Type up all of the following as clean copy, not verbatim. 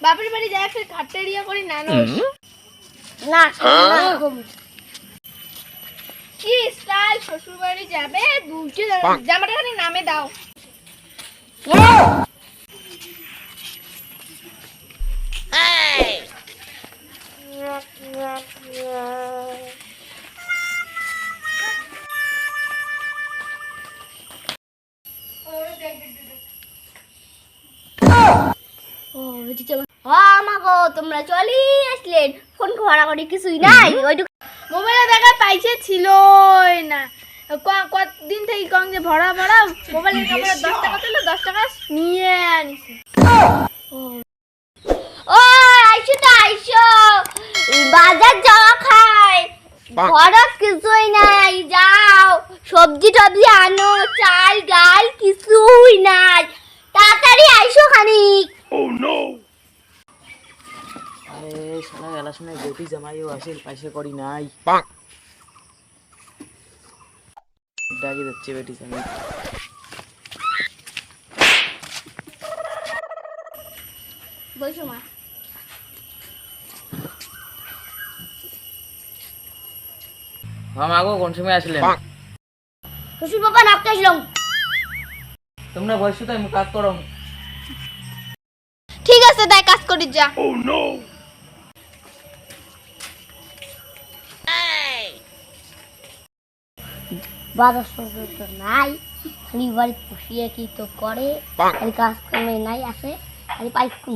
বাপের বাড়ি যায় ফের খাট্টারিয়া করি না না কি স্টাইল শ্বশুর বাড়ি যাবে দুটো জামাটা খালি নামে দাও তোমরা চলি আসলেন ফোন করা করি কিছুই নাই মোবাইলে দেখা পাইছে ছিলই না কতদিন থেকে কম যে ভরা ভরা মোবাইলের ক্যামেরা 10 টাকা ছিল 10 টাকা নিয়ে আনিছি ও আইছো তো আইছো বাজার যাওয়া খাই ঘরে কিছুই নাই যাও সবজি টবজি আনো চাল ডাল কিছুই নাই তাড়াতাড়ি আইসো খানিক ও নো আরে শালা এলা শুনে বেটি জামাইও আসে পয়সা করি নাই ডাকি যাচ্ছে বেটি জামাই বসো মা মাগো কোন সময় আসলেন শ্বশুর বাবা নাপতে আসলাম তোমরা বসো তো আমি কাজ করো ঠিক আছে তাই কাজ করি যা ও নো বাজার সরকার তো নাই খালি বাড়ি পুষিয়ে কি তো করে খালি কাজ কমে নাই আসে খালি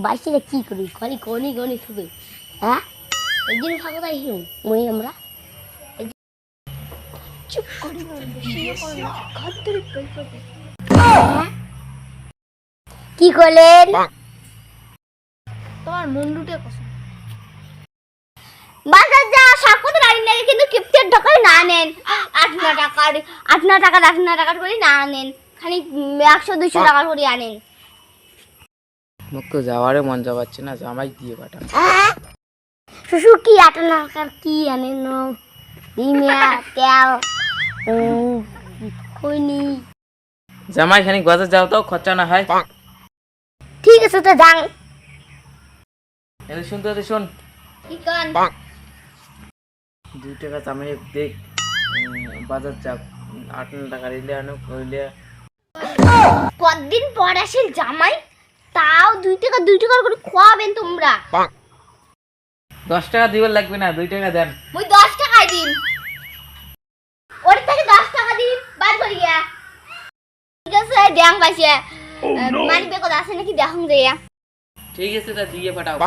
বাইশে কি করি খালি গনি গনি শুধু হ্যাঁ এই দিন থাকো তাই মই আমরা চুপ করি কি করলেন তোমার মুন্ডুটে কসম বাজার যা সাকত রাইন লাগে কিন্তু কিপটের ঢকাই না নেন 8 টাকা করে না নেন খালি 100 200 টাকা করে আনেন মুখ তো যাওয়ারে মন যাচ্ছে না জামাই দিয়ে পাঠান শ্বশুর কি 8 টাকার কি আনেন ডিমিয়া তেল কইনি জামাই খানিক বাজার যাও তো খরচা না হয় ঠিক আছে তো যান এই শুন তো শোন কি কান 2 টাকা জামাই দেখ বাজার যা 8 টাকা দিলে আনো কইলে কতদিন পর আসিল জামাই তাও 2 টাকা করে খাওয়াবেন তোমরা 10 টাকা দিবার লাগবে না 2 টাকা দেন মই 10 টাকাই দিন ওর থেকে 10 টাকা দিন বাদ করিয়া ঠিক আছে ড্যাং পাইছে মানি বেকো আছে নাকি দেখুন দেয়া ঠিক আছে তা দিয়ে পাঠাও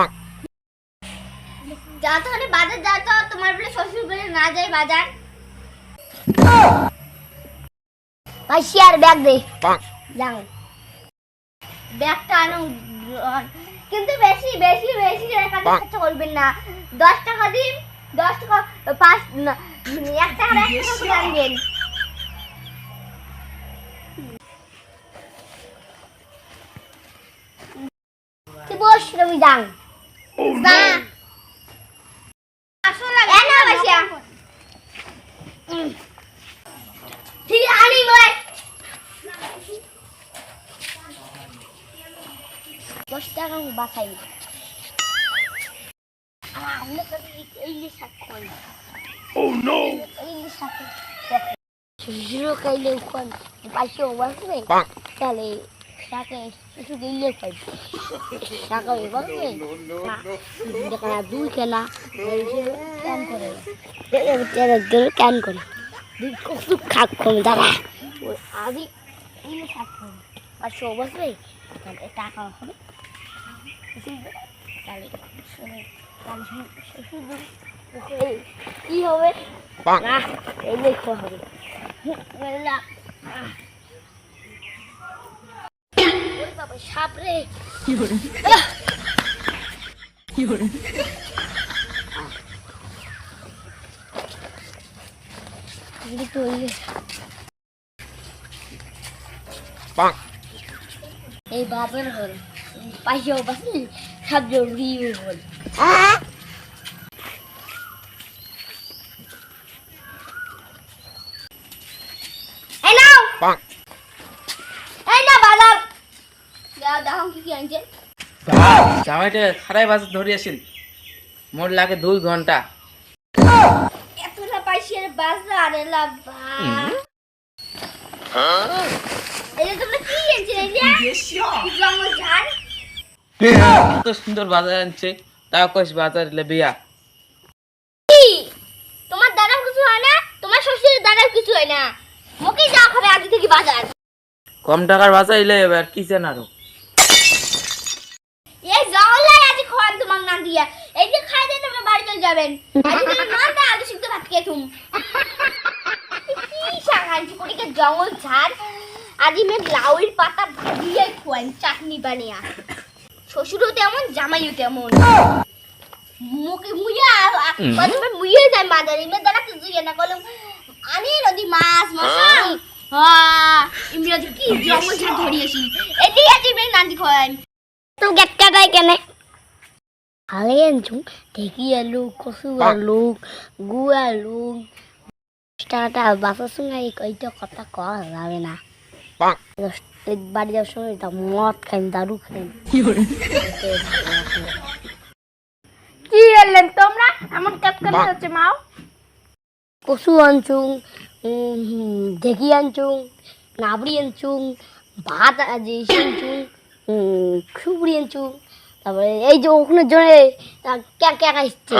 যা তো মানে বাজার যা তো তোমার বলে শ্বশুর বাড়ি না যায় বাজার ভাই শেয়ার ব্যাগ দে যাও ব্যাগটা আনো কিন্তু বেশি টাকা খরচ করবেন না 10 টাকা দিন 10 টাকা 5 না 1 টাকা 1 টাকা করে আনবেন তুই বস রবি যান না আসলে এনা বাসা ঠিক আনি মই 10 টাকা বাঁচাই Oh no! Zero kaile ukon paisho wasbe tale sake itu gile kai saka wasbe dekana dui kena kan kore de kan kore di kosu khak khom dara adi ini sake paisho wasbe tale taka hobe tale শুধু কি হবে না এই দেখো হবে ওই বাবা সাপ রে কি করে এই বাবার হল পাইও বাসি সব জরুরি হল এই না বাজার দাও দাও কি আনছে জামাইটা খারাই বাজার ধরে আসিল মোর লাগে 2 ঘন্টা এতটা পাইছেন বাজার এলা বা এই তোমরা কি এনেছেন এই যে জঙ্গল ঝাড় এত সুন্দর বাজার আনছে তাও কইস বাজার এলে বিয়া কি তোমার দাদার কিছু হয় না তোমার শ্বশুরের দাদার কিছু হয় না মুখে যা খাবে আজ থেকে বাজার কম টাকার বাজার এলে এবার কি জান আরো এই জঙ্গলাই আজ খাওয়ান তোমার না দিয়া এই যে খাই দিয়ে তোমরা বাড়ি চলে যাবেন আজ তুমি মান দা আলু সিদ্ধ ভাত খেয়ে তুম কি সাহায্য করি কে জঙ্গল ঝাড় আজ মে লাউয়ের পাতা ভাজিয়ে খাওয়ান চাটনি বানিয়া শ্বশুরও তেমন জামাইও তেমন মুখে মুইয়া প্রথমে মুইয়ে যায় বাজারে মে দাদা কিছু না কলম আনি নদী মাছ মশাই হ্যাঁ ইমরাজি কি জঙ্গল ঝাড় ধরিয়েছি এদিকে আজ মে নান্দি খাওয়ান তো গেট কাটাই কেনে খালে আনছু ঢেকি আলু কচু আলু গু আলু টাটা বাসার সঙ্গে এইটা কথা কওয়া যাবে না বাড়ি যাওয়ার সময় মদ খাইন দারু খাইন কি এলেন তোমরা এমন কাটকাট হচ্ছে মাও কচু আনছুং ঢেকি আনছুং নাবড়ি আনছুং ভাত আনছুং সুপুরি আনছুং তারপরে এই যে ওখানে জনে ক্যা ক্যা খাইছে